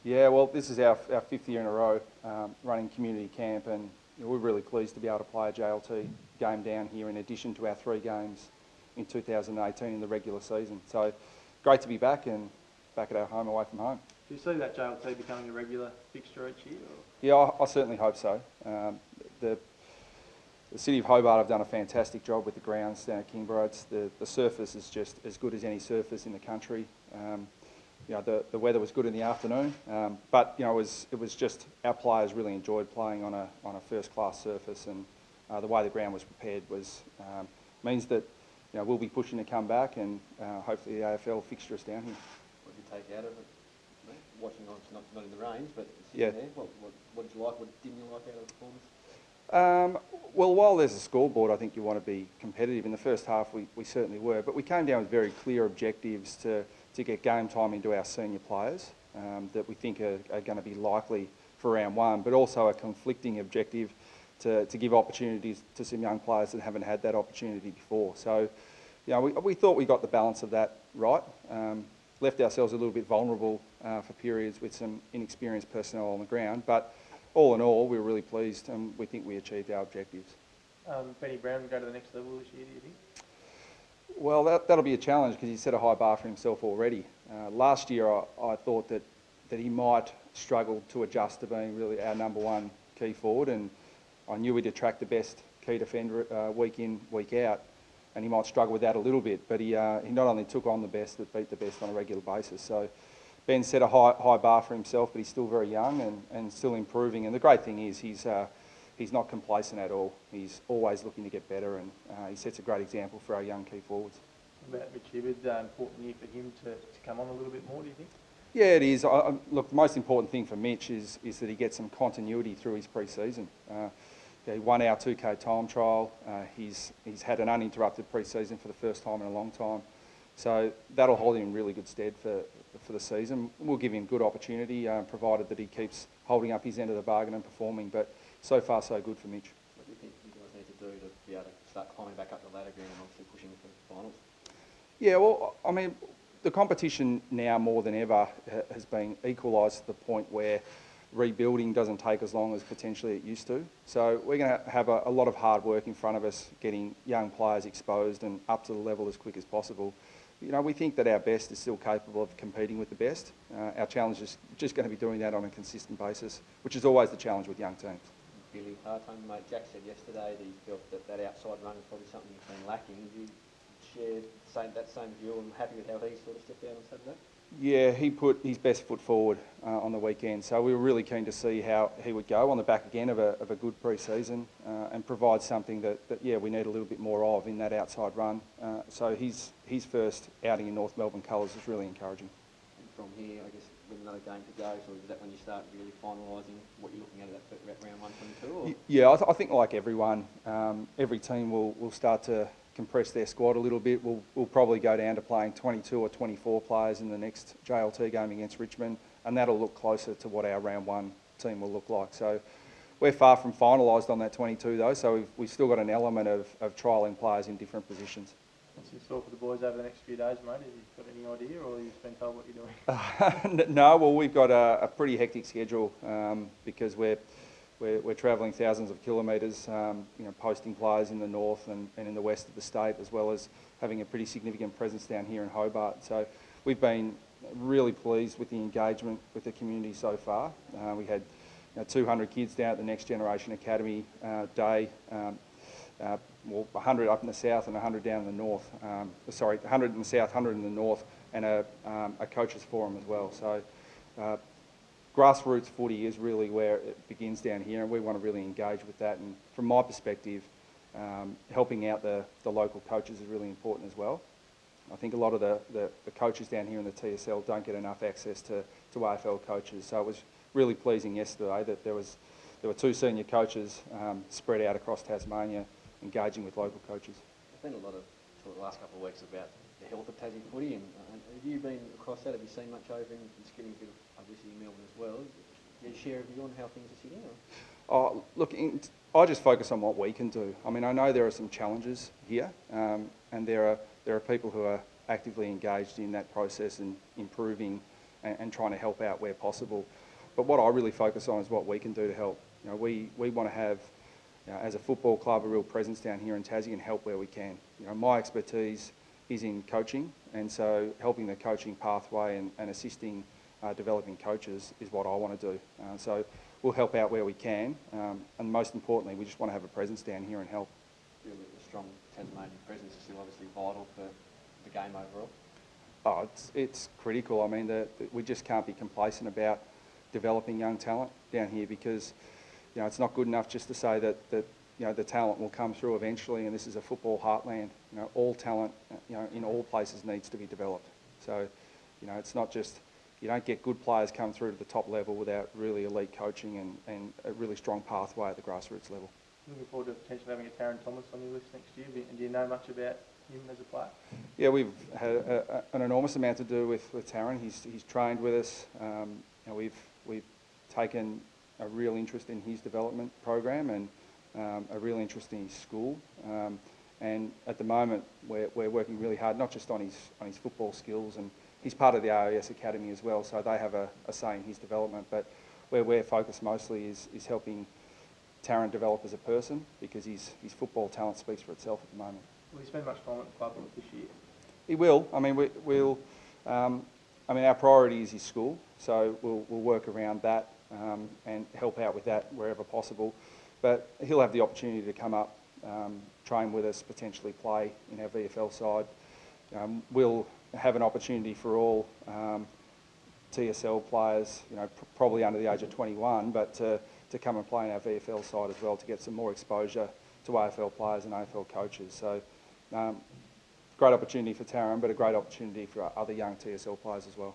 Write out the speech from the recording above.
Yeah, well, this is our 5th year in a row running community camp, and we're really pleased to be able to play a JLT game down here in addition to our 3 games in 2018 in the regular season. So great to be back and back at our home away from home. Do you see that JLT becoming a regular fixture each year? Or? Yeah, I certainly hope so. The City of Hobart have done a fantastic job with the grounds down at Kingborough. The surface is just as good as any surface in the country. The weather was good in the afternoon, but it was just our players really enjoyed playing on a first-class surface, and the way the ground was prepared means that we'll be pushing to come back, and hopefully the AFL fixture us down here. What did you take out of it? Watching on, not in the range, but yeah. There. What did you like? What didn't you like out of the performance? Well, while there's a scoreboard, I think you want to be competitive. In the first half, we certainly were, but we came down with very clear objectives to get game time into our senior players that we think are going to be likely for round 1, but also a conflicting objective to give opportunities to some young players that haven't had that opportunity before. So, we thought we got the balance of that right. Left ourselves a little bit vulnerable for periods with some inexperienced personnel on the ground, but all in all, we were really pleased, and we think we achieved our objectives. Benny Brown will go to the next level this year, do you think? Well, that'll be a challenge because he set a high bar for himself already. Last year, I thought that he might struggle to adjust to being really our number 1 key forward, and I knew we'd attract the best key defender week in, week out, and he might struggle with that a little bit, but he not only took on the best, but beat the best on a regular basis. So Ben set a high bar for himself, but he's still very young and still improving. And the great thing is he's not complacent at all. He's always looking to get better, and he sets a great example for our young key forwards. About Mitch Hibberd, important year for him to come on a little bit more, do you think? Yeah, it is. Look, the most important thing for Mitch is that he gets some continuity through his pre-season. He won our 2K time trial. He's had an uninterrupted pre-season for the first time in a long time. So that'll hold him in really good stead for the season. We'll give him good opportunity, provided that he keeps holding up his end of the bargain and performing. But so far, so good for Mitch. What do you think you guys need to do to be able to start climbing back up the ladder again and obviously pushing for finals? Yeah, well, I mean, the competition now more than ever has been equalised to the point where rebuilding doesn't take as long as potentially it used to. So we're going to have a lot of hard work in front of us, getting young players exposed and up to the level as quick as possible. We think that our best is still capable of competing with the best. Our challenge is just going to be doing that on a consistent basis, which is always the challenge with young teams. Really hard time, mate. Jack said yesterday that he felt that outside run is probably something he's been lacking. Do you share that same view and happy with how he sort of stepped out on Saturday? Yeah, he put his best foot forward on the weekend, so we were really keen to see how he would go on the back again of a good pre-season and provide something that we need a little bit more of in that outside run. So his first outing in North Melbourne colours is really encouraging. And from here, I guess, with another game to go, so is that when you start really finalising what you're looking at that round 122? Or? Yeah, I think like everyone, every team will start to compress their squad a little bit. We'll probably go down to playing 22 or 24 players in the next JLT game against Richmond, and that'll look closer to what our round 1 team will look like. So we're far from finalised on that 22 though, so we've still got an element of trialling players in different positions. What's in store for the boys over the next few days, mate? Have you got any idea, or have you just been told what you're doing? No, well, we've got a pretty hectic schedule because we're travelling thousands of kilometres, posting players in the north and in the west of the state, as well as having a pretty significant presence down here in Hobart. So we've been really pleased with the engagement with the community so far. We had 200 kids down at the Next Generation Academy Day, 100 up in the south and 100 down in the north. 100 in the south, 100 in the north, and a coaches forum as well. So. Grassroots footy is really where it begins down here, and we want to really engage with that. And from my perspective, helping out the local coaches is really important as well. I think a lot of the coaches down here in the TSL don't get enough access to AFL coaches, so it was really pleasing yesterday that there were 2 senior coaches spread out across Tasmania engaging with local coaches. There's been a lot of the last couple of weeks about the health of Tassie footy, and have you been across that? Have you seen much over in Skinny, a bit of publicity in Melbourne as well? Do you share a view on how things are sitting? Or? Look, I just focus on what we can do. I mean, I know there are some challenges here, and there are people who are actively engaged in that process and improving and trying to help out where possible. But what I really focus on is what we can do to help. You know, we want to have, as a football club, a real presence down here in Tassie and help where we can. You know, my expertise is in coaching, and so helping the coaching pathway and assisting developing coaches is what I want to do. So we'll help out where we can, and most importantly, we just want to have a presence down here and help. Feel that the strong Tasmanian presence is still obviously vital for the game overall? Oh, it's critical. I mean, we just can't be complacent about developing young talent down here, because you know, it's not good enough just to say that you know, the talent will come through eventually, and this is a football heartland. You know, all talent, you know, in all places needs to be developed. So, you know, it's not just, you don't get good players come through to the top level without really elite coaching and a really strong pathway at the grassroots level. Looking forward to potentially having a Taron Thomas on your list next year. And do you know much about him as a player? Yeah, we've had an enormous amount to do with Taron. He's trained with us. You know, we've taken a real interest in his development program and a real interest in his school. And at the moment, we're working really hard, not just on his football skills, and he's part of the RES Academy as well, so they have a say in his development. But where we're focused mostly is helping Taron develop as a person, because his football talent speaks for itself at the moment. Will he spend much time at the club this year? He will. I mean, we'll. I mean, our priority is his school, so we'll work around that and help out with that wherever possible. But he'll have the opportunity to come up, train with us, potentially play in our VFL side. We'll have an opportunity for all TSL players, you know, probably under the age of 21, but to come and play in our VFL side as well, to get some more exposure to AFL players and AFL coaches. So great opportunity for Taron, but a great opportunity for other young TSL players as well.